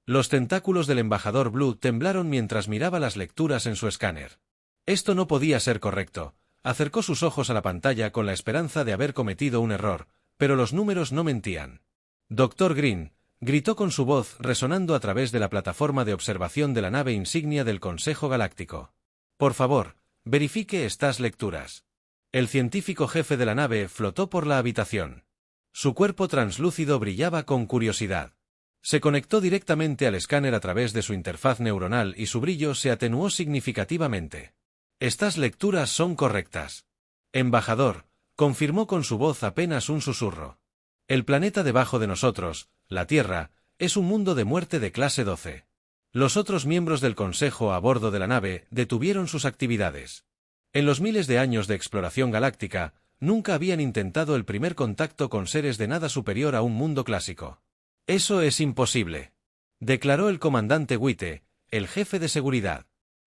Los tentáculos del embajador Blue temblaron mientras miraba las lecturas en su escáner. Esto no podía ser correcto. Acercó sus ojos a la pantalla con la esperanza de haber cometido un error, pero los números no mentían. «Dr. Green», gritó con su voz resonando a través de la plataforma de observación de la nave insignia del Consejo Galáctico. «Por favor, verifique estas lecturas». El científico jefe de la nave flotó por la habitación. Su cuerpo translúcido brillaba con curiosidad. Se conectó directamente al escáner a través de su interfaz neuronal y su brillo se atenuó significativamente. «Estas lecturas son correctas». «Embajador», confirmó con su voz apenas un susurro. «El planeta debajo de nosotros, la Tierra, es un mundo de muerte de clase 12. Los otros miembros del Consejo a bordo de la nave detuvieron sus actividades. En los miles de años de exploración galáctica, nunca habían intentado el primer contacto con seres de nada superior a un mundo clásico. «Eso es imposible», declaró el comandante Witte, el jefe de seguridad.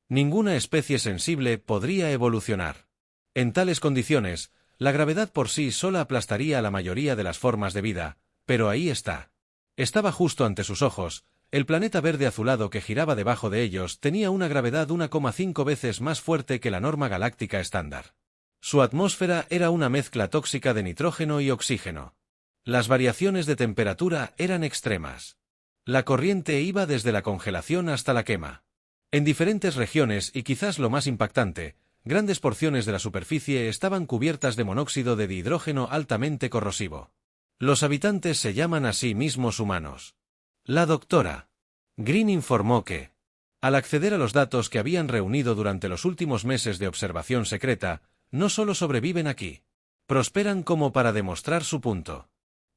«Ninguna especie sensible podría evolucionar. En tales condiciones, la gravedad por sí sola aplastaría a la mayoría de las formas de vida, pero ahí está». Estaba justo ante sus ojos. El planeta verde azulado que giraba debajo de ellos tenía una gravedad 1,5 veces más fuerte que la norma galáctica estándar. Su atmósfera era una mezcla tóxica de nitrógeno y oxígeno. Las variaciones de temperatura eran extremas. La corriente iba desde la congelación hasta la quema. En diferentes regiones, y quizás lo más impactante, grandes porciones de la superficie estaban cubiertas de monóxido de dihidrógeno altamente corrosivo. Los habitantes se llaman a sí mismos humanos. La doctora Green informó que, al acceder a los datos que habían reunido durante los últimos meses de observación secreta, no solo sobreviven aquí, prosperan como para demostrar su punto.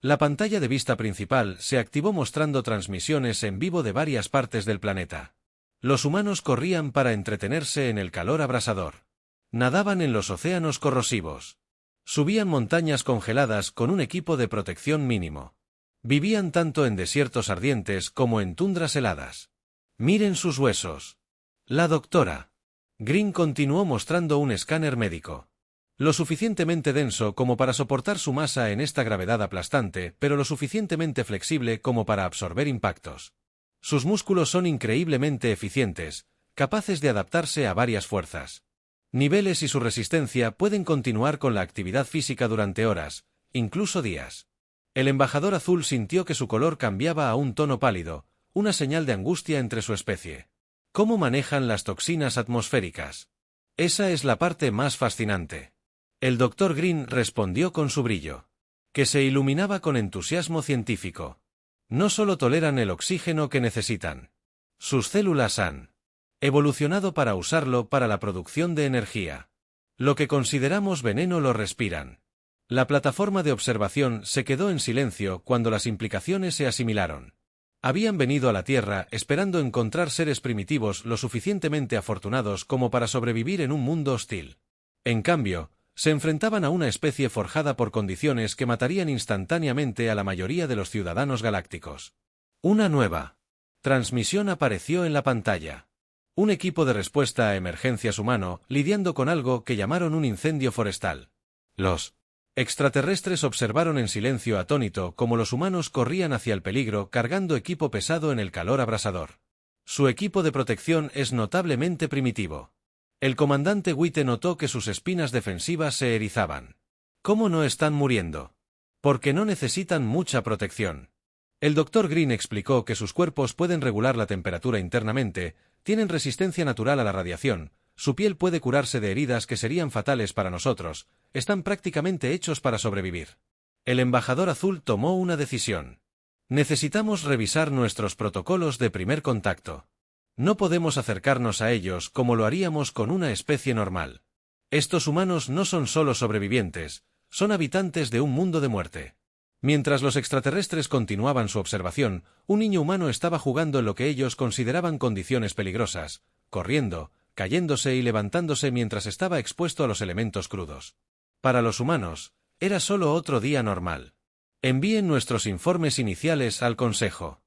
La pantalla de vista principal se activó mostrando transmisiones en vivo de varias partes del planeta. Los humanos corrían para entretenerse en el calor abrasador. Nadaban en los océanos corrosivos. Subían montañas congeladas con un equipo de protección mínimo. Vivían tanto en desiertos ardientes como en tundras heladas. «Miren sus huesos». La doctora Green continuó mostrando un escáner médico. Lo suficientemente denso como para soportar su masa en esta gravedad aplastante, pero lo suficientemente flexible como para absorber impactos. Sus músculos son increíblemente eficientes, capaces de adaptarse a varias fuerzas. Niveles y su resistencia pueden continuar con la actividad física durante horas, incluso días. El embajador azul sintió que su color cambiaba a un tono pálido, una señal de angustia entre su especie. ¿Cómo manejan las toxinas atmosféricas? Esa es la parte más fascinante. El Dr. Green respondió con su brillo, que se iluminaba con entusiasmo científico. No solo toleran el oxígeno que necesitan. Sus células han evolucionado para usarlo para la producción de energía. Lo que consideramos veneno lo respiran. La plataforma de observación se quedó en silencio cuando las implicaciones se asimilaron. Habían venido a la Tierra esperando encontrar seres primitivos lo suficientemente afortunados como para sobrevivir en un mundo hostil. En cambio, se enfrentaban a una especie forjada por condiciones que matarían instantáneamente a la mayoría de los ciudadanos galácticos. Una nueva transmisión apareció en la pantalla. Un equipo de respuesta a emergencias humano lidiando con algo que llamaron un incendio forestal. Los extraterrestres observaron en silencio atónito cómo los humanos corrían hacia el peligro cargando equipo pesado en el calor abrasador. Su equipo de protección es notablemente primitivo. El comandante Witte notó que sus espinas defensivas se erizaban. ¿Cómo no están muriendo? Porque no necesitan mucha protección. El Dr. Green explicó que sus cuerpos pueden regular la temperatura internamente, tienen resistencia natural a la radiación, su piel puede curarse de heridas que serían fatales para nosotros, están prácticamente hechos para sobrevivir. El embajador azul tomó una decisión. Necesitamos revisar nuestros protocolos de primer contacto. No podemos acercarnos a ellos como lo haríamos con una especie normal. Estos humanos no son solo sobrevivientes, son habitantes de un mundo de muerte. Mientras los extraterrestres continuaban su observación, un niño humano estaba jugando en lo que ellos consideraban condiciones peligrosas, corriendo, cayéndose y levantándose mientras estaba expuesto a los elementos crudos. Para los humanos, era solo otro día normal. Envíen nuestros informes iniciales al Consejo.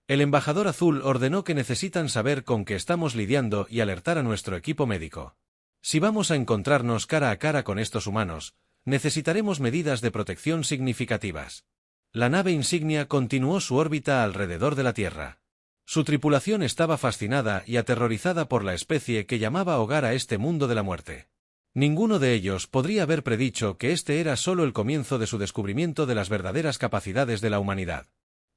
El embajador azul ordenó que necesitan saber con qué estamos lidiando y alertar a nuestro equipo médico. Si vamos a encontrarnos cara a cara con estos humanos, necesitaremos medidas de protección significativas. La nave insignia continuó su órbita alrededor de la Tierra. Su tripulación estaba fascinada y aterrorizada por la especie que llamaba hogar a este mundo de la muerte. Ninguno de ellos podría haber predicho que este era solo el comienzo de su descubrimiento de las verdaderas capacidades de la humanidad.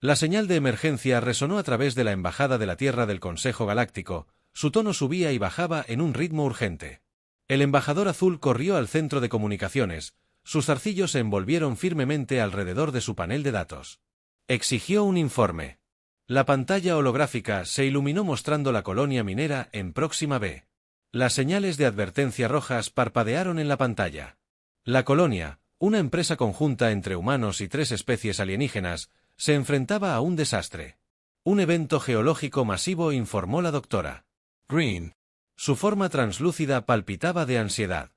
La señal de emergencia resonó a través de la embajada de la Tierra del Consejo Galáctico, su tono subía y bajaba en un ritmo urgente. El embajador azul corrió al centro de comunicaciones, sus zarcillos se envolvieron firmemente alrededor de su panel de datos. Exigió un informe. La pantalla holográfica se iluminó mostrando la colonia minera en Próxima B. Las señales de advertencia rojas parpadearon en la pantalla. La colonia, una empresa conjunta entre humanos y 3 especies alienígenas, se enfrentaba a un desastre. Un evento geológico masivo, informó la doctora Green. Su forma translúcida palpitaba de ansiedad.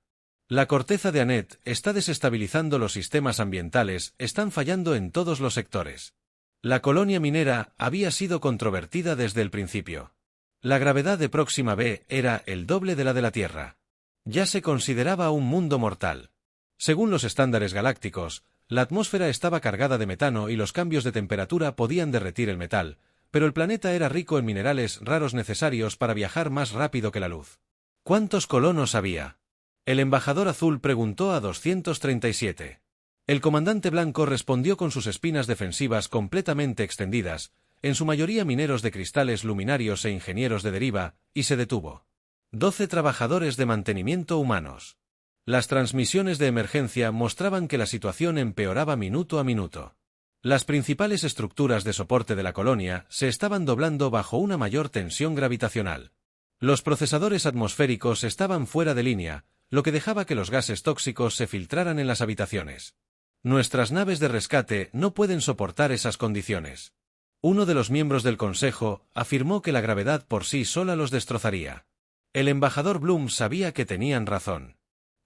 La corteza de Annette está desestabilizando los sistemas ambientales, están fallando en todos los sectores. La colonia minera había sido controvertida desde el principio. La gravedad de Próxima B era el doble de la de la Tierra. Ya se consideraba un mundo mortal. Según los estándares galácticos, la atmósfera estaba cargada de metano y los cambios de temperatura podían derretir el metal, pero el planeta era rico en minerales raros necesarios para viajar más rápido que la luz. ¿Cuántos colonos había? El embajador azul preguntó a 237. El comandante blanco respondió con sus espinas defensivas completamente extendidas, en su mayoría mineros de cristales luminarios e ingenieros de deriva, y se detuvo. 12 trabajadores de mantenimiento humanos. Las transmisiones de emergencia mostraban que la situación empeoraba minuto a minuto. Las principales estructuras de soporte de la colonia se estaban doblando bajo una mayor tensión gravitacional. Los procesadores atmosféricos estaban fuera de línea, lo que dejaba que los gases tóxicos se filtraran en las habitaciones. Nuestras naves de rescate no pueden soportar esas condiciones. Uno de los miembros del Consejo afirmó que la gravedad por sí sola los destrozaría. El embajador Bloom sabía que tenían razón.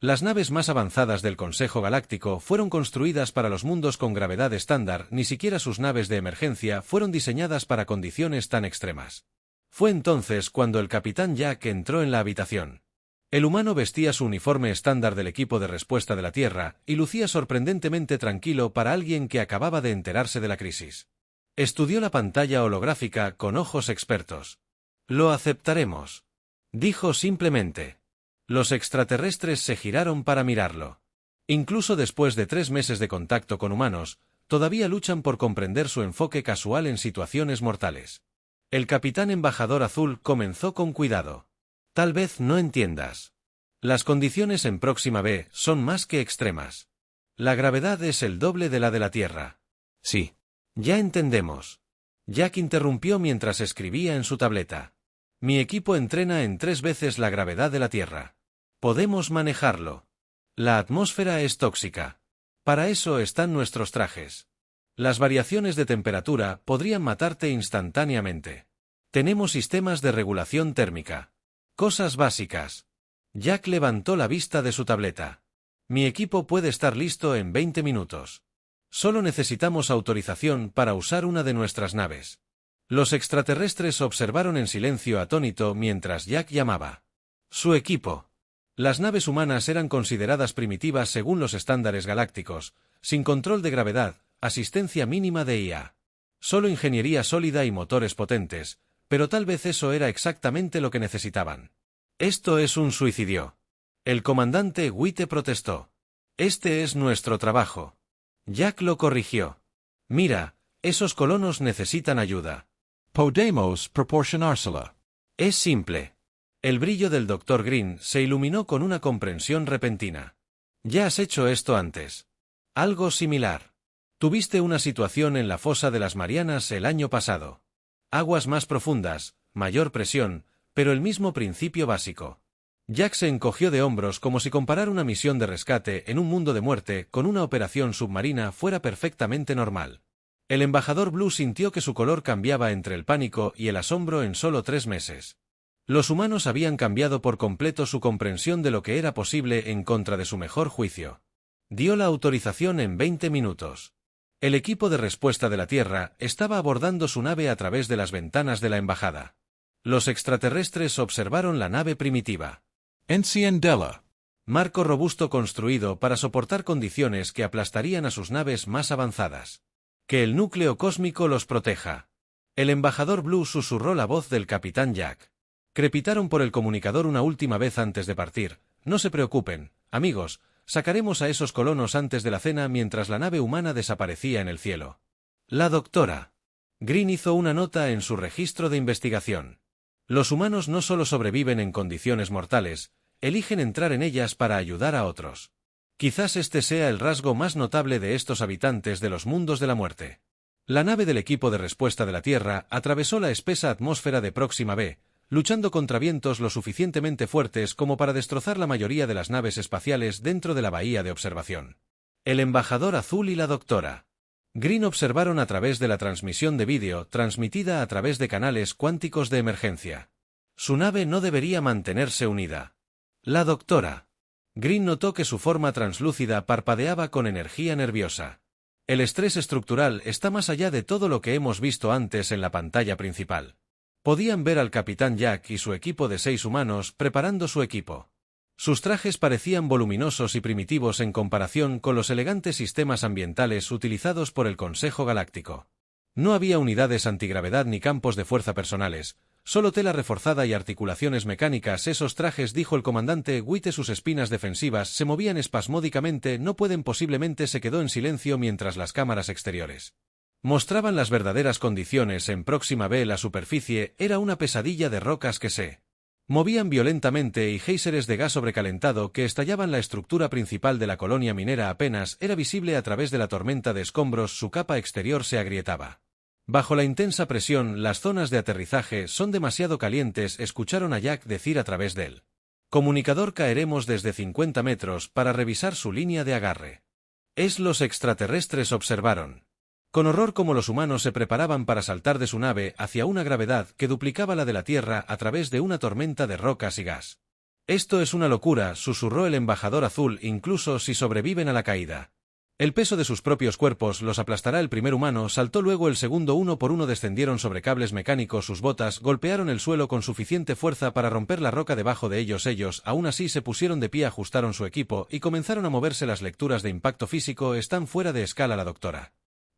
Las naves más avanzadas del Consejo Galáctico fueron construidas para los mundos con gravedad estándar, ni siquiera sus naves de emergencia fueron diseñadas para condiciones tan extremas. Fue entonces cuando el capitán Jack entró en la habitación. El humano vestía su uniforme estándar del equipo de respuesta de la Tierra y lucía sorprendentemente tranquilo para alguien que acababa de enterarse de la crisis. Estudió la pantalla holográfica con ojos expertos. «Lo aceptaremos», dijo simplemente. Los extraterrestres se giraron para mirarlo. Incluso después de 3 meses de contacto con humanos, todavía luchan por comprender su enfoque casual en situaciones mortales. El capitán embajador azul comenzó con cuidado. Tal vez no entiendas. Las condiciones en Próxima B son más que extremas. La gravedad es el doble de la de la Tierra. Sí. Ya entendemos. Jack interrumpió mientras escribía en su tableta. Mi equipo entrena en 3 veces la gravedad de la Tierra. Podemos manejarlo. La atmósfera es tóxica. Para eso están nuestros trajes. Las variaciones de temperatura podrían matarte instantáneamente. Tenemos sistemas de regulación térmica. Cosas básicas. Jack levantó la vista de su tableta. Mi equipo puede estar listo en 20 minutos. Solo necesitamos autorización para usar una de nuestras naves. Los extraterrestres observaron en silencio atónito mientras Jack llamaba. Su equipo. Las naves humanas eran consideradas primitivas según los estándares galácticos, sin control de gravedad, asistencia mínima de IA. Solo ingeniería sólida y motores potentes, pero tal vez eso era exactamente lo que necesitaban. Esto es un suicidio. El comandante Witte protestó. Este es nuestro trabajo. Jack lo corrigió. Mira, esos colonos necesitan ayuda. Podemos proporcionársela. Es simple. El brillo del Dr. Green se iluminó con una comprensión repentina. Ya has hecho esto antes. Algo similar. Tuviste una situación en la fosa de las Marianas el año pasado. Aguas más profundas, mayor presión, pero el mismo principio básico. Jack se encogió de hombros como si comparar una misión de rescate en un mundo de muerte con una operación submarina fuera perfectamente normal. El embajador Blue sintió que su color cambiaba entre el pánico y el asombro en solo 3 meses. Los humanos habían cambiado por completo su comprensión de lo que era posible en contra de su mejor juicio. Dio la autorización en 20 minutos. El equipo de respuesta de la Tierra estaba abordando su nave a través de las ventanas de la embajada. Los extraterrestres observaron la nave primitiva. Enciéndela. Marco robusto construido para soportar condiciones que aplastarían a sus naves más avanzadas. Que el núcleo cósmico los proteja. El embajador Blue susurró la voz del capitán Jack. Crepitaron por el comunicador una última vez antes de partir. No se preocupen, amigos, sacaremos a esos colonos antes de la cena mientras la nave humana desaparecía en el cielo. La doctora Green hizo una nota en su registro de investigación. Los humanos no solo sobreviven en condiciones mortales, eligen entrar en ellas para ayudar a otros. Quizás este sea el rasgo más notable de estos habitantes de los mundos de la muerte. La nave del equipo de respuesta de la Tierra atravesó la espesa atmósfera de Próxima B, luchando contra vientos lo suficientemente fuertes como para destrozar la mayoría de las naves espaciales dentro de la bahía de observación. El embajador azul y la doctora Green observaron a través de la transmisión de vídeo transmitida a través de canales cuánticos de emergencia. Su nave no debería mantenerse unida. La doctora Green notó que su forma translúcida parpadeaba con energía nerviosa. El estrés estructural está más allá de todo lo que hemos visto antes en la pantalla principal. Podían ver al capitán Jack y su equipo de 6 humanos preparando su equipo. Sus trajes parecían voluminosos y primitivos en comparación con los elegantes sistemas ambientales utilizados por el Consejo Galáctico. No había unidades antigravedad ni campos de fuerza personales, solo tela reforzada y articulaciones mecánicas. Esos trajes, dijo el comandante Witte, sus espinas defensivas se movían espasmódicamente. No pueden, posiblemente se quedó en silencio mientras las cámaras exteriores mostraban las verdaderas condiciones en Próxima B. La superficie era una pesadilla de rocas que se movían violentamente y géiseres de gas sobrecalentado que estallaban. La estructura principal de la colonia minera apenas era visible a través de la tormenta de escombros. Su capa exterior se agrietaba. Bajo la intensa presión, las zonas de aterrizaje son demasiado calientes, escucharon a Jack decir a través del comunicador. Caeremos desde 50 metros para revisar su línea de agarre. Los extraterrestres observaron con horror cómo los humanos se preparaban para saltar de su nave hacia una gravedad que duplicaba la de la Tierra a través de una tormenta de rocas y gas. Esto es una locura, susurró el embajador azul, incluso si sobreviven a la caída. El peso de sus propios cuerpos los aplastará. El primer humano saltó, luego el segundo. Uno por uno descendieron sobre cables mecánicos. Sus botas golpearon el suelo con suficiente fuerza para romper la roca debajo de ellos. Ellos, aún así, se pusieron de pie, ajustaron su equipo y comenzaron a moverse. Las lecturas de impacto físico están fuera de escala. La doctora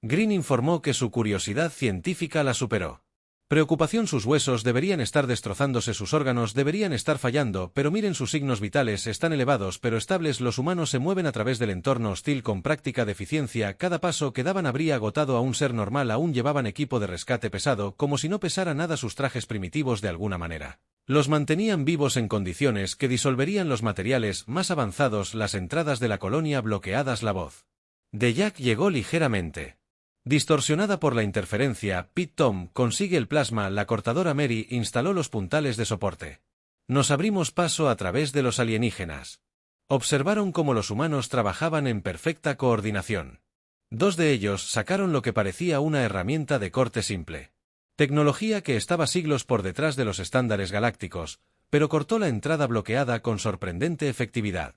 Green informó que su curiosidad científica la superó. Preocupación: sus huesos deberían estar destrozándose, sus órganos deberían estar fallando, pero miren, sus signos vitales están elevados pero estables. Los humanos se mueven a través del entorno hostil con práctica de eficiencia. Cada paso que daban habría agotado a un ser normal. Aún llevaban equipo de rescate pesado, como si no pesara nada. Sus trajes primitivos de alguna manera los mantenían vivos en condiciones que disolverían los materiales más avanzados. Las entradas de la colonia bloqueadas. La voz de Jack llegó ligeramente distorsionada por la interferencia. Pit Tom consigue el plasma. La cortadora Mary instaló los puntales de soporte. Nos abrimos paso a través de los alienígenas. Observaron cómo los humanos trabajaban en perfecta coordinación. 2 de ellos sacaron lo que parecía una herramienta de corte simple. Tecnología que estaba siglos por detrás de los estándares galácticos, pero cortó la entrada bloqueada con sorprendente efectividad.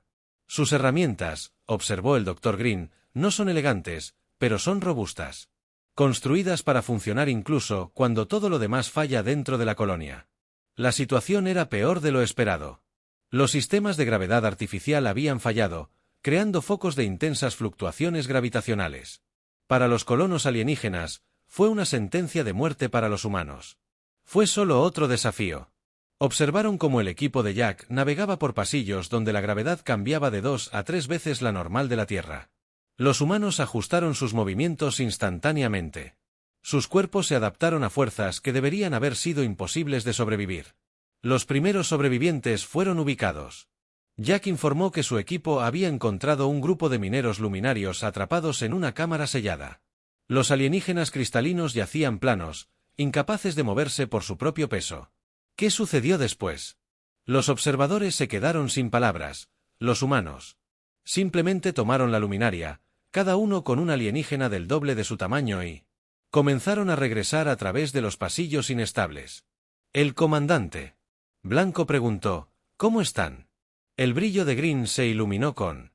Sus herramientas, observó el Dr. Green, no son elegantes, pero son robustas. Construidas para funcionar incluso cuando todo lo demás falla dentro de la colonia. La situación era peor de lo esperado. Los sistemas de gravedad artificial habían fallado, creando focos de intensas fluctuaciones gravitacionales. Para los colonos alienígenas, fue una sentencia de muerte. Para los humanos fue solo otro desafío. Observaron cómo el equipo de Jack navegaba por pasillos donde la gravedad cambiaba de 2 a 3 veces la normal de la Tierra. Los humanos ajustaron sus movimientos instantáneamente. Sus cuerpos se adaptaron a fuerzas que deberían haber sido imposibles de sobrevivir. Los primeros sobrevivientes fueron ubicados. Jack informó que su equipo había encontrado un grupo de mineros luminarios atrapados en una cámara sellada. Los alienígenas cristalinos yacían planos, incapaces de moverse por su propio peso. ¿Qué sucedió después? Los observadores se quedaron sin palabras. Los humanos simplemente tomaron la luminaria, cada uno con un alienígena del doble de su tamaño, y comenzaron a regresar a través de los pasillos inestables. El comandante Blanco preguntó: ¿cómo están? El brillo de Green se iluminó con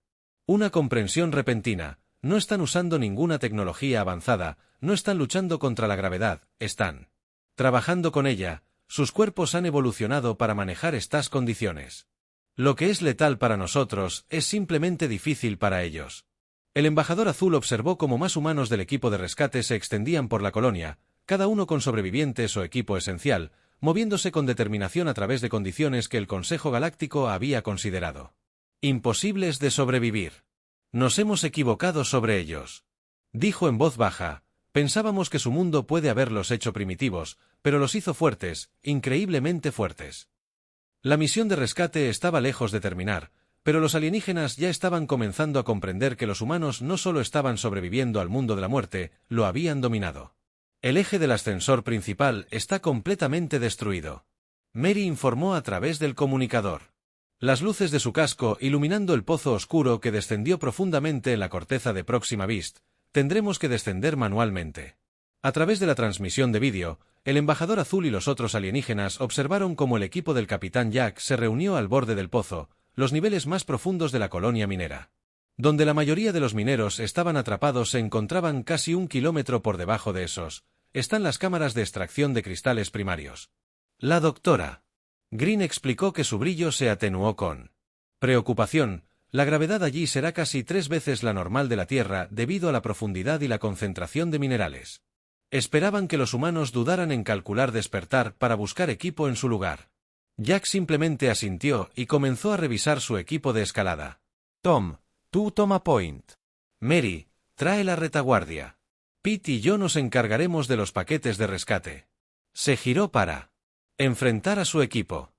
una comprensión repentina. No están usando ninguna tecnología avanzada, no están luchando contra la gravedad, están trabajando con ella. Sus cuerpos han evolucionado para manejar estas condiciones. Lo que es letal para nosotros es simplemente difícil para ellos. El embajador azul observó cómo más humanos del equipo de rescate se extendían por la colonia, cada uno con sobrevivientes o equipo esencial, moviéndose con determinación a través de condiciones que el Consejo Galáctico había considerado imposibles de sobrevivir. Nos hemos equivocado sobre ellos. Dijo en voz baja. Pensábamos que su mundo puede haberlos hecho primitivos, pero los hizo fuertes, increíblemente fuertes. La misión de rescate estaba lejos de terminar, pero los alienígenas ya estaban comenzando a comprender que los humanos no solo estaban sobreviviendo al mundo de la muerte, lo habían dominado. El eje del ascensor principal está completamente destruido. Mary informó a través del comunicador. Las luces de su casco iluminando el pozo oscuro que descendió profundamente en la corteza de Proxima Beast. Tendremos que descender manualmente. A través de la transmisión de vídeo, el embajador azul y los otros alienígenas observaron cómo el equipo del capitán Jack se reunió al borde del pozo, los niveles más profundos de la colonia minera. Donde la mayoría de los mineros estaban atrapados se encontraban casi 1 kilómetro por debajo de esos. Están las cámaras de extracción de cristales primarios. La doctora Green explicó que su brillo se atenuó con preocupación. La gravedad allí será casi 3 veces la normal de la Tierra debido a la profundidad y la concentración de minerales. Esperaban que los humanos dudaran en calcular despertar para buscar equipo en su lugar. Jack simplemente asintió y comenzó a revisar su equipo de escalada. Tom, tú toma point. Mary, trae la retaguardia. Pete y yo nos encargaremos de los paquetes de rescate. Se giró para enfrentar a su equipo.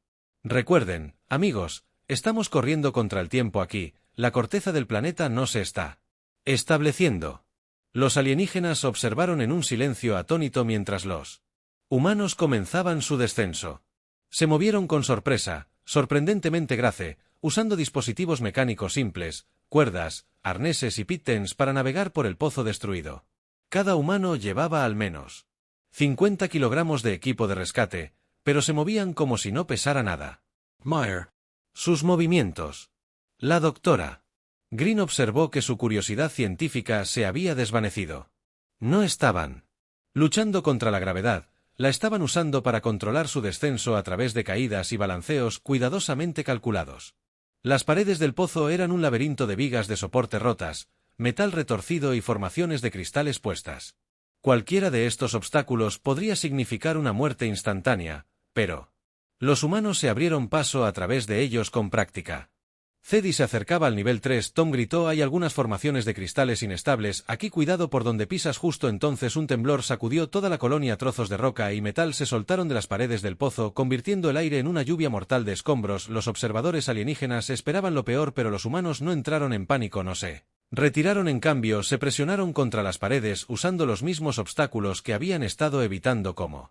Recuerden, amigos, estamos corriendo contra el tiempo aquí, la corteza del planeta no se está estableciendo. Los alienígenas observaron en un silencio atónito mientras los humanos comenzaban su descenso. Se movieron con sorpresa, sorprendentemente grace, usando dispositivos mecánicos simples, cuerdas, arneses y pit-tents para navegar por el pozo destruido. Cada humano llevaba al menos 50 kilogramos de equipo de rescate, pero se movían como si no pesara nada. Meyer. Sus movimientos. La doctora Green observó que su curiosidad científica se había desvanecido. No estaban luchando contra la gravedad, la estaban usando para controlar su descenso a través de caídas y balanceos cuidadosamente calculados. Las paredes del pozo eran un laberinto de vigas de soporte rotas, metal retorcido y formaciones de cristales puestas. Cualquiera de estos obstáculos podría significar una muerte instantánea, pero los humanos se abrieron paso a través de ellos con práctica. Cedi se acercaba al nivel 3. Tom gritó: hay algunas formaciones de cristales inestables, aquí cuidado por donde pisas. Justo entonces un temblor sacudió toda la colonia, trozos de roca y metal se soltaron de las paredes del pozo, convirtiendo el aire en una lluvia mortal de escombros. Los observadores alienígenas esperaban lo peor, pero los humanos no entraron en pánico, no se retiraron. En cambio, se presionaron contra las paredes usando los mismos obstáculos que habían estado evitando como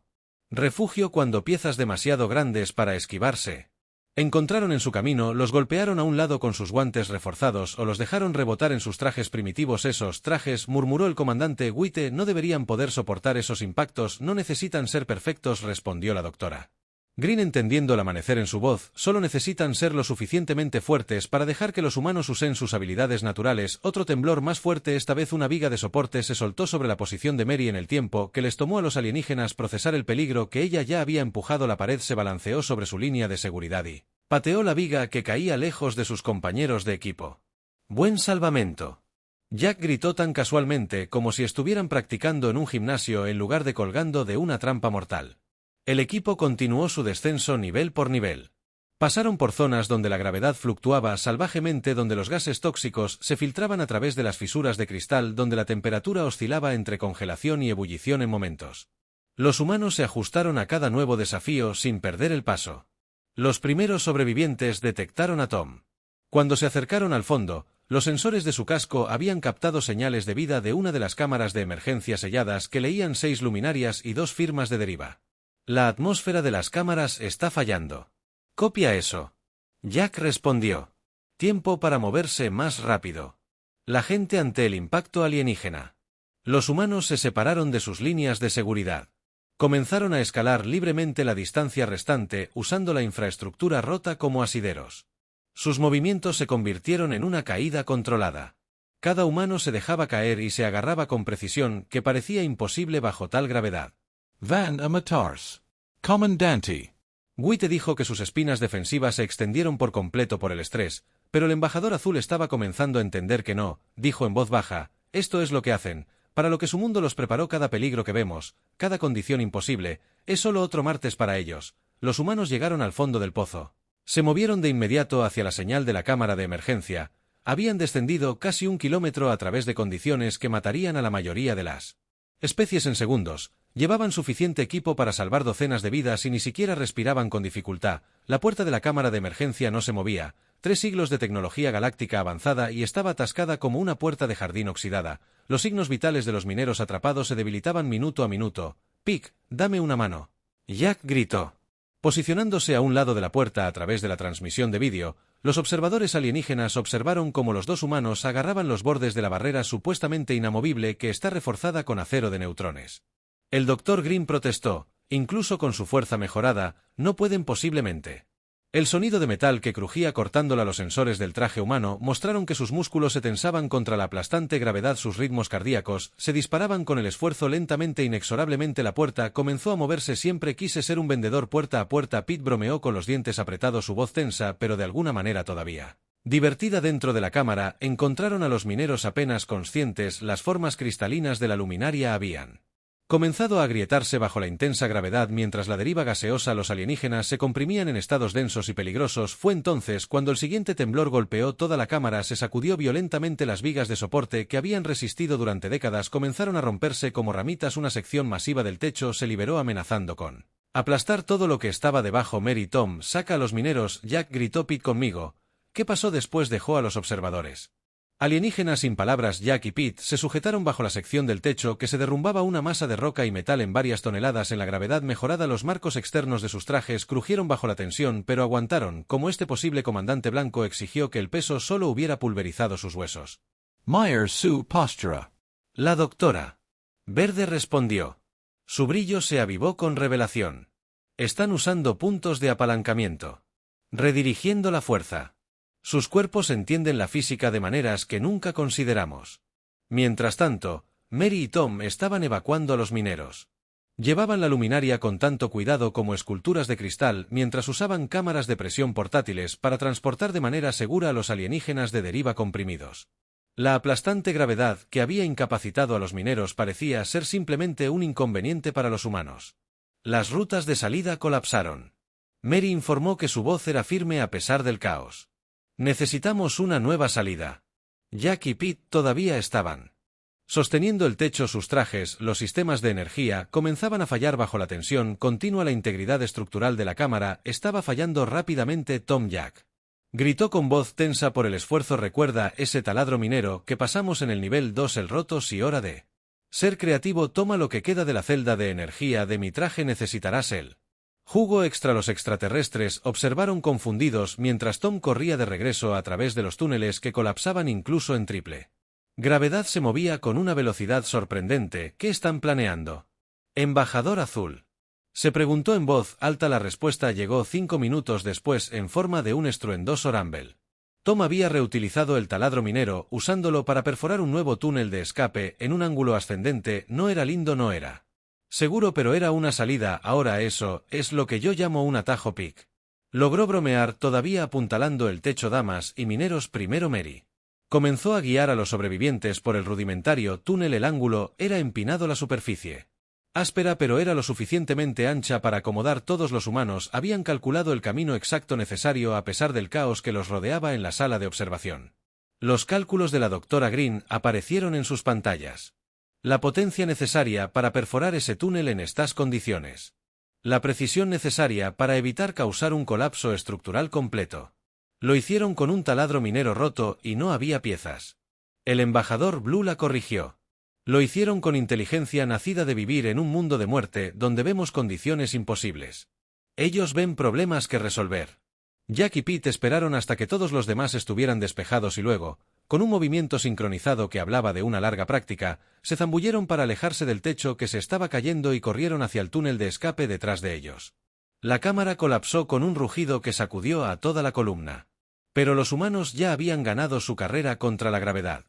refugio cuando piezas demasiado grandes para esquivarse encontraron en su camino. Los golpearon a un lado con sus guantes reforzados o los dejaron rebotar en sus trajes primitivos. Esos trajes, murmuró el comandante Witte, no deberían poder soportar esos impactos. No necesitan ser perfectos, respondió la doctora Green, entendiendo el amanecer en su voz. Solo necesitan ser lo suficientemente fuertes para dejar que los humanos usen sus habilidades naturales. Otro temblor más fuerte, esta vez una viga de soporte se soltó sobre la posición de Mary en el tiempo que les tomó a los alienígenas procesar el peligro que ella ya había empujado. La pared se balanceó sobre su línea de seguridad y pateó la viga que caía lejos de sus compañeros de equipo. Buen salvamento. Jack gritó tan casualmente como si estuvieran practicando en un gimnasio en lugar de colgando de una trampa mortal. El equipo continuó su descenso nivel por nivel. Pasaron por zonas donde la gravedad fluctuaba salvajemente, donde los gases tóxicos se filtraban a través de las fisuras de cristal, donde la temperatura oscilaba entre congelación y ebullición en momentos. Los humanos se ajustaron a cada nuevo desafío sin perder el paso. Los primeros sobrevivientes detectaron a Tom. Cuando se acercaron al fondo, los sensores de su casco habían captado señales de vida de una de las cámaras de emergencia selladas que leían 6 luminarias y 2 firmas de deriva. La atmósfera de las cámaras está fallando. Copia eso. Jack respondió. Tiempo para moverse más rápido. La gente ante el impacto alienígena. Los humanos se separaron de sus líneas de seguridad. Comenzaron a escalar libremente la distancia restante usando la infraestructura rota como asideros. Sus movimientos se convirtieron en una caída controlada. Cada humano se dejaba caer y se agarraba con precisión que parecía imposible bajo tal gravedad. Van Amatars. Comandante. Witte dijo que sus espinas defensivas se extendieron por completo por el estrés, pero el embajador azul estaba comenzando a entender que no. Dijo en voz baja: esto es lo que hacen, para lo que su mundo los preparó. Cada peligro que vemos, cada condición imposible, es solo otro martes para ellos. Los humanos llegaron al fondo del pozo. Se movieron de inmediato hacia la señal de la cámara de emergencia. Habían descendido casi 1 kilómetro a través de condiciones que matarían a la mayoría de las especies en segundos. Llevaban suficiente equipo para salvar docenas de vidas y ni siquiera respiraban con dificultad. La puerta de la cámara de emergencia no se movía. 3 siglos de tecnología galáctica avanzada y estaba atascada como una puerta de jardín oxidada. Los signos vitales de los mineros atrapados se debilitaban minuto a minuto. «Pick, dame una mano». Jack gritó. Posicionándose a un lado de la puerta a través de la transmisión de vídeo, los observadores alienígenas observaron cómo los dos humanos agarraban los bordes de la barrera supuestamente inamovible que está reforzada con acero de neutrones. El Dr. Green protestó, incluso con su fuerza mejorada, no pueden posiblemente. El sonido de metal que crujía cortándola los sensores del traje humano mostraron que sus músculos se tensaban contra la aplastante gravedad, sus ritmos cardíacos se disparaban con el esfuerzo. Lentamente, inexorablemente la puerta comenzó a moverse. Siempre quise ser un vendedor puerta a puerta. Pete bromeó con los dientes apretados, su voz tensa, pero de alguna manera todavía divertida. Dentro de la cámara, encontraron a los mineros apenas conscientes. Las formas cristalinas de la luminaria habían comenzado a agrietarse bajo la intensa gravedad mientras la deriva gaseosa. Los alienígenas se comprimían en estados densos y peligrosos. Fue entonces cuando el siguiente temblor golpeó toda la cámara. Se sacudió violentamente. Las vigas de soporte que habían resistido durante décadas comenzaron a romperse como ramitas. Una sección masiva del techo se liberó amenazando con aplastar todo lo que estaba debajo. Mary, Tom, saca a los mineros. Jack gritó. Pete conmigo. ¿Qué pasó después? Dejó a los observadores alienígenas sin palabras. Jack y Pete se sujetaron bajo la sección del techo que se derrumbaba, una masa de roca y metal en varias toneladas en la gravedad mejorada. Los marcos externos de sus trajes crujieron bajo la tensión, pero aguantaron, como este posible comandante blanco exigió que el peso solo hubiera pulverizado sus huesos. Myers su postura. La doctora Verde respondió. Su brillo se avivó con revelación. Están usando puntos de apalancamiento. Redirigiendo la fuerza. Sus cuerpos entienden la física de maneras que nunca consideramos. Mientras tanto, Mary y Tom estaban evacuando a los mineros. Llevaban la luminaria con tanto cuidado como esculturas de cristal, mientras usaban cámaras de presión portátiles para transportar de manera segura a los alienígenas de deriva comprimidos. La aplastante gravedad que había incapacitado a los mineros parecía ser simplemente un inconveniente para los humanos. Las rutas de salida colapsaron. Mary informó que su voz era firme a pesar del caos. Necesitamos una nueva salida. Jack y Pete todavía estaban sosteniendo el techo. Sus trajes, los sistemas de energía, comenzaban a fallar bajo la tensión continua. La integridad estructural de la cámara estaba fallando rápidamente. Tom, Jack gritó con voz tensa por el esfuerzo. ¿Recuerda ese taladro minero que pasamos en el nivel 2? El roto. Si hora de ser creativo. Toma lo que queda de la celda de energía de mi traje. Necesitarás el jugo extra. Los extraterrestres observaron confundidos mientras Tom corría de regreso a través de los túneles que colapsaban incluso en triple gravedad. Se movía con una velocidad sorprendente. ¿Qué están planeando? Embajador Azul se preguntó en voz alta. La respuesta llegó 5 minutos después en forma de un estruendoso rumble. Tom había reutilizado el taladro minero, usándolo para perforar un nuevo túnel de escape en un ángulo ascendente. No era lindo, no era seguro, pero era una salida. Ahora eso es lo que yo llamo un atajo. Pick logró bromear, todavía apuntalando el techo. Damas y mineros, primero Mary comenzó a guiar a los sobrevivientes por el rudimentario túnel. El ángulo era empinado, la superficie áspera, pero era lo suficientemente ancha para acomodar todos los humanos. Habían calculado el camino exacto necesario a pesar del caos que los rodeaba en la sala de observación. Los cálculos de la doctora Green aparecieron en sus pantallas. La potencia necesaria para perforar ese túnel en estas condiciones. La precisión necesaria para evitar causar un colapso estructural completo. Lo hicieron con un taladro minero roto y no había piezas. El embajador Blue la corrigió. Lo hicieron con inteligencia nacida de vivir en un mundo de muerte donde vemos condiciones imposibles. Ellos ven problemas que resolver. Jack y Pete esperaron hasta que todos los demás estuvieran despejados y luego, con un movimiento sincronizado que hablaba de una larga práctica, se zambulleron para alejarse del techo que se estaba cayendo y corrieron hacia el túnel de escape detrás de ellos. La cámara colapsó con un rugido que sacudió a toda la columna. Pero los humanos ya habían ganado su carrera contra la gravedad.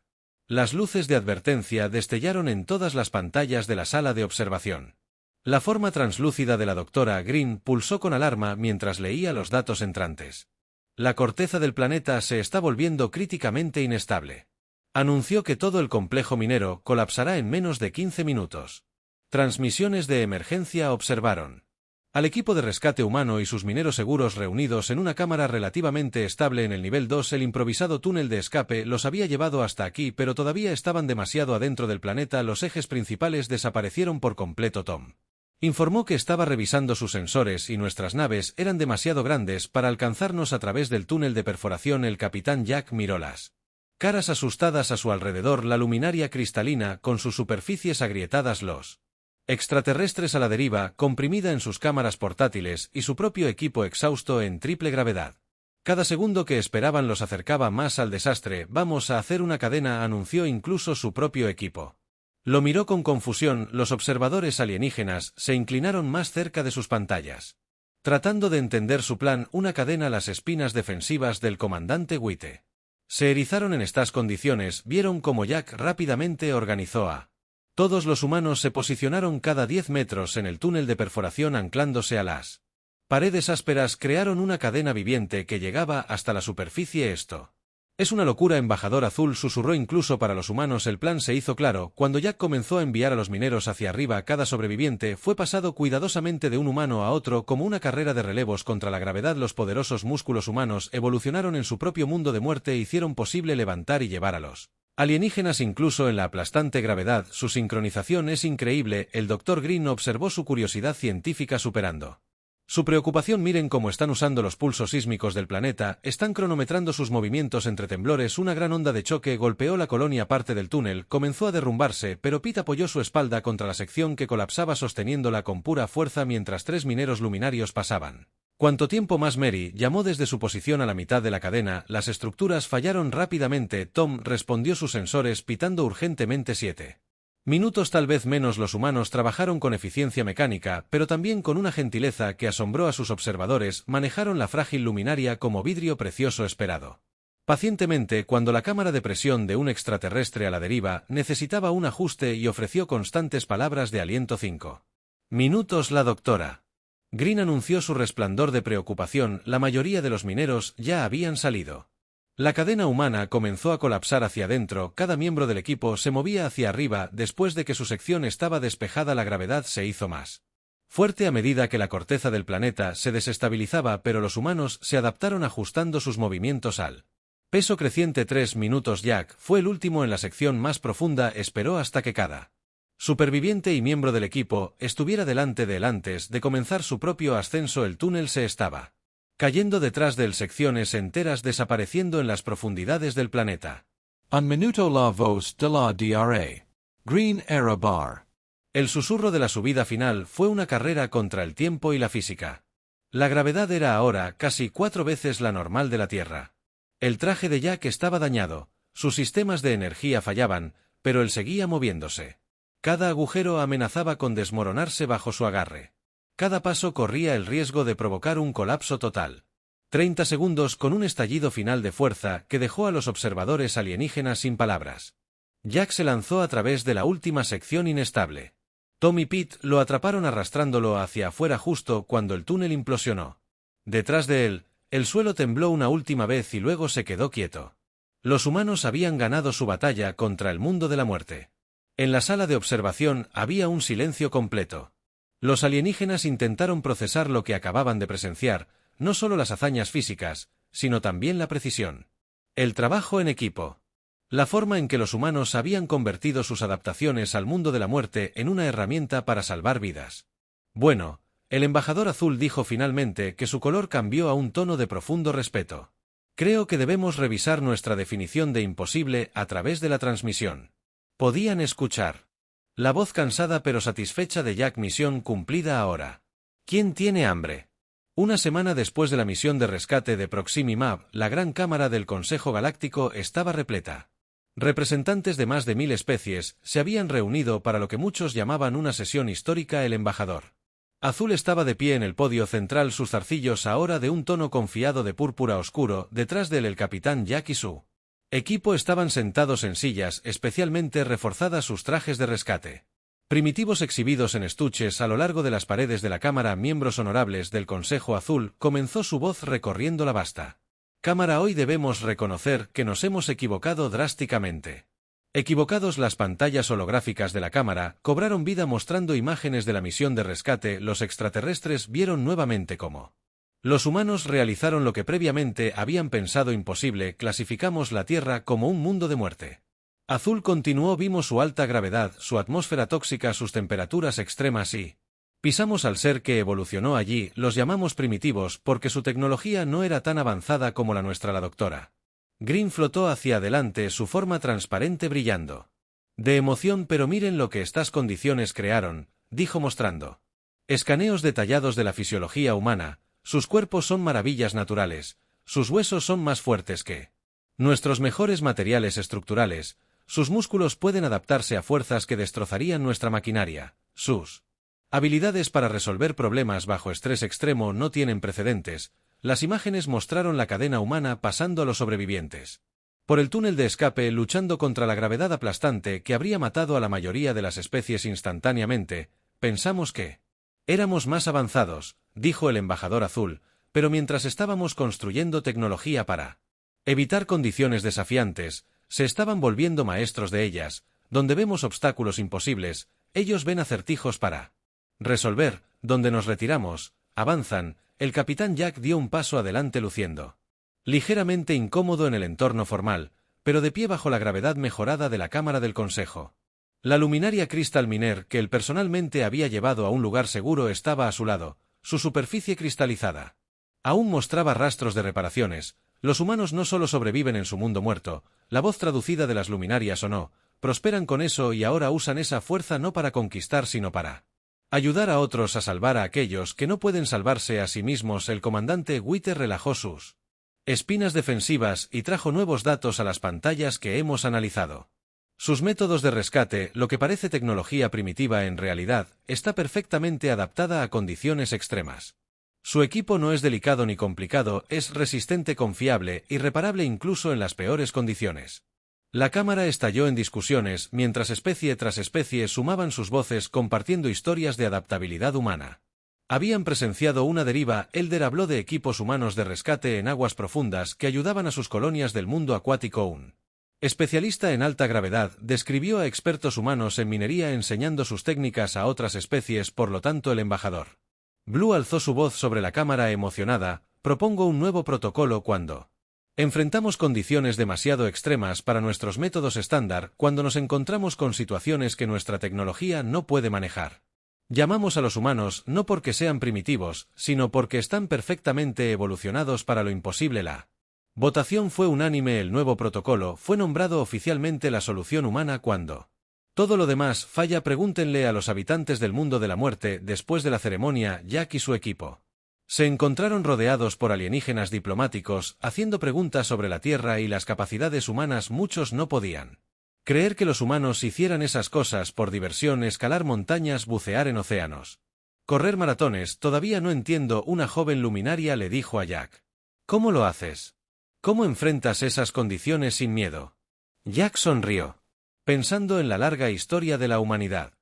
Las luces de advertencia destellaron en todas las pantallas de la sala de observación. La forma translúcida de la doctora Green pulsó con alarma mientras leía los datos entrantes. La corteza del planeta se está volviendo críticamente inestable. Anunció que todo el complejo minero colapsará en menos de 15 minutos. Transmisiones de emergencia observaron al equipo de rescate humano y sus mineros seguros reunidos en una cámara relativamente estable en el nivel 2. El improvisado túnel de escape los había llevado hasta aquí, pero todavía estaban demasiado adentro del planeta. Los ejes principales desaparecieron por completo. Tom informó que estaba revisando sus sensores y nuestras naves eran demasiado grandes para alcanzarnos a través del túnel de perforación. El capitán Jack miró las caras asustadas a su alrededor, la luminaria cristalina con sus superficies agrietadas, los extraterrestres a la deriva, comprimida en sus cámaras portátiles, y su propio equipo exhausto en triple gravedad. Cada segundo que esperaban los acercaba más al desastre. Vamos a hacer una cadena, anunció incluso su propio equipo. Lo miró con confusión. Los observadores alienígenas se inclinaron más cerca de sus pantallas, tratando de entender su plan. Una cadena. Las espinas defensivas del comandante Witte se erizaron en estas condiciones. Vieron cómo Jack rápidamente organizó a todos los humanos. Se posicionaron cada 10 metros en el túnel de perforación anclándose a las paredes ásperas. Crearon una cadena viviente que llegaba hasta la superficie. Esto es una locura, embajador Azul, susurró. Incluso para los humanos el plan se hizo claro cuando Jack comenzó a enviar a los mineros hacia arriba. Cada sobreviviente fue pasado cuidadosamente de un humano a otro como una carrera de relevos contra la gravedad. Los poderosos músculos humanos evolucionaron en su propio mundo de muerte e hicieron posible levantar y llevar a los alienígenas incluso en la aplastante gravedad. Su sincronización es increíble. El Dr. Green observó, su curiosidad científica superando su preocupación. Miren cómo están usando los pulsos sísmicos del planeta, están cronometrando sus movimientos entre temblores. Una gran onda de choque golpeó la colonia. Parte del túnel comenzó a derrumbarse, pero Pete apoyó su espalda contra la sección que colapsaba, sosteniéndola con pura fuerza mientras 3 mineros luminarios pasaban. ¿Cuánto tiempo más? Mary llamó desde su posición a la mitad de la cadena. Las estructuras fallaron rápidamente. Tom respondió sus sensores pitando urgentemente. 7 minutos, tal vez menos. Los humanos trabajaron con eficiencia mecánica, pero también con una gentileza que asombró a sus observadores. Manejaron la frágil luminaria como vidrio precioso, esperado pacientemente cuando la cámara de presión de un extraterrestre a la deriva necesitaba un ajuste y ofreció constantes palabras de aliento. 5 minutos. La doctora Green anunció su resplandor de preocupación. La mayoría de los mineros ya habían salido. La cadena humana comenzó a colapsar hacia adentro. Cada miembro del equipo se movía hacia arriba. Después de que su sección estaba despejada, la gravedad se hizo más fuerte a medida que la corteza del planeta se desestabilizaba, pero los humanos se adaptaron ajustando sus movimientos al peso creciente. 3 minutos. Jack fue el último en la sección más profunda. Esperó hasta que cada superviviente y miembro del equipo estuviera delante de él antes de comenzar su propio ascenso. El túnel se estaba cayendo detrás de él, secciones enteras desapareciendo en las profundidades del planeta. Un minuto la voz de la DRA. Green era bar. El susurro de la subida final fue una carrera contra el tiempo y la física. La gravedad era ahora casi 4 veces la normal de la Tierra. El traje de Jack estaba dañado, sus sistemas de energía fallaban, pero él seguía moviéndose. Cada agujero amenazaba con desmoronarse bajo su agarre. Cada paso corría el riesgo de provocar un colapso total. 30 segundos con un estallido final de fuerza que dejó a los observadores alienígenas sin palabras. Jack se lanzó a través de la última sección inestable. Tom y Pete lo atraparon arrastrándolo hacia afuera justo cuando el túnel implosionó. Detrás de él, el suelo tembló una última vez y luego se quedó quieto. Los humanos habían ganado su batalla contra el mundo de la muerte. En la sala de observación había un silencio completo. Los alienígenas intentaron procesar lo que acababan de presenciar, no solo las hazañas físicas, sino también la precisión. El trabajo en equipo. La forma en que los humanos habían convertido sus adaptaciones al mundo de la muerte en una herramienta para salvar vidas. Bueno, el embajador Azul dijo finalmente que su color cambió a un tono de profundo respeto. Creo que debemos revisar nuestra definición de imposible a través de la transmisión. Podían escuchar la voz cansada pero satisfecha de Jack. Misión cumplida ahora. ¿Quién tiene hambre? Una semana después de la misión de rescate de Proximimab, la gran cámara del Consejo Galáctico estaba repleta. Representantes de más de 1000 especies se habían reunido para lo que muchos llamaban una sesión histórica. El embajador Azul estaba de pie en el podio central, sus zarcillos ahora de un tono confiado de púrpura oscuro. Detrás de él el capitán Jack y su equipo estaban sentados en sillas especialmente reforzadas, sus trajes de rescate primitivos exhibidos en estuches a lo largo de las paredes de la cámara. Miembros honorables del Consejo Azul, comenzó su voz recorriendo la vasta Cámara, hoy debemos reconocer que nos hemos equivocado drásticamente. Equivocados, las pantallas holográficas de la cámara cobraron vida mostrando imágenes de la misión de rescate. Los extraterrestres vieron nuevamente cómo los humanos realizaron lo que previamente habían pensado imposible. Clasificamos la Tierra como un mundo de muerte. Azul continuó: vimos su alta gravedad, su atmósfera tóxica, sus temperaturas extremas y pisamos al ser que evolucionó allí. Los llamamos primitivos porque su tecnología no era tan avanzada como la nuestra. La doctora Green flotó hacia adelante, su forma transparente brillando de emoción. Pero miren lo que estas condiciones crearon, dijo mostrando escaneos detallados de la fisiología humana. Sus cuerpos son maravillas naturales, sus huesos son más fuertes que nuestros mejores materiales estructurales, sus músculos pueden adaptarse a fuerzas que destrozarían nuestra maquinaria, sus habilidades para resolver problemas bajo estrés extremo no tienen precedentes. Las imágenes mostraron la cadena humana pasando a los sobrevivientes por el túnel de escape, luchando contra la gravedad aplastante que habría matado a la mayoría de las especies instantáneamente. Pensamos que éramos más avanzados, dijo el embajador azul, pero mientras estábamos construyendo tecnología para evitar condiciones desafiantes, se estaban volviendo maestros de ellas. Donde vemos obstáculos imposibles, ellos ven acertijos para resolver. Donde nos retiramos, avanzan. El capitán Jack dio un paso adelante luciendo ligeramente incómodo en el entorno formal, pero de pie bajo la gravedad mejorada de la Cámara del Consejo. La luminaria Crystal Miner, que él personalmente había llevado a un lugar seguro, estaba a su lado, su superficie cristalizada aún mostraba rastros de reparaciones. Los humanos no solo sobreviven en su mundo muerto, la voz traducida de las luminarias sonó, prosperan con eso y ahora usan esa fuerza no para conquistar sino para ayudar a otros a salvar a aquellos que no pueden salvarse a sí mismos. El comandante Witter relajó sus espinas defensivas y trajo nuevos datos a las pantallas que hemos analizado. Sus métodos de rescate, lo que parece tecnología primitiva en realidad, está perfectamente adaptada a condiciones extremas. Su equipo no es delicado ni complicado, es resistente, confiable y reparable incluso en las peores condiciones. La cámara estalló en discusiones mientras especie tras especie sumaban sus voces compartiendo historias de adaptabilidad humana. Habían presenciado una deriva. Elder habló de equipos humanos de rescate en aguas profundas que ayudaban a sus colonias del mundo acuático. Un especialista en alta gravedad describió a expertos humanos en minería enseñando sus técnicas a otras especies. Por lo tanto, el embajador Blue alzó su voz sobre la cámara emocionada: propongo un nuevo protocolo cuando enfrentamos condiciones demasiado extremas para nuestros métodos estándar, cuando nos encontramos con situaciones que nuestra tecnología no puede manejar. Llamamos a los humanos no porque sean primitivos, sino porque están perfectamente evolucionados para lo imposible. La votación fue unánime. El nuevo protocolo fue nombrado oficialmente la solución humana. Cuando todo lo demás falla, pregúntenle a los habitantes del mundo de la muerte. Después de la ceremonia, Jack y su equipo se encontraron rodeados por alienígenas diplomáticos, haciendo preguntas sobre la Tierra y las capacidades humanas. Muchos no podían creer que los humanos hicieran esas cosas por diversión: escalar montañas, bucear en océanos, correr maratones. Todavía no entiendo, una joven luminaria le dijo a Jack. ¿Cómo lo haces? ¿Cómo enfrentas esas condiciones sin miedo? Jack sonrió, pensando en la larga historia de la humanidad.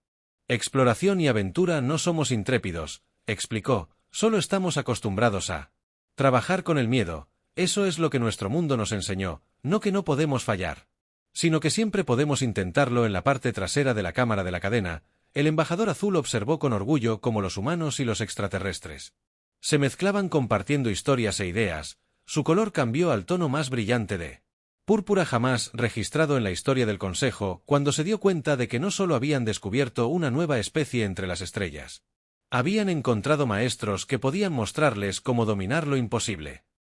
Exploración y aventura. No somos intrépidos, explicó, solo estamos acostumbrados a trabajar con el miedo. Eso es lo que nuestro mundo nos enseñó, no que no podemos fallar, sino que siempre podemos intentarlo. En la parte trasera de la cámara de la cadena, el embajador azul observó con orgullo cómo los humanos y los extraterrestres se mezclaban compartiendo historias e ideas. Su color cambió al tono más brillante de púrpura jamás registrado en la historia del Consejo, cuando se dio cuenta de que no solo habían descubierto una nueva especie entre las estrellas, habían encontrado maestros que podían mostrarles cómo dominar lo imposible.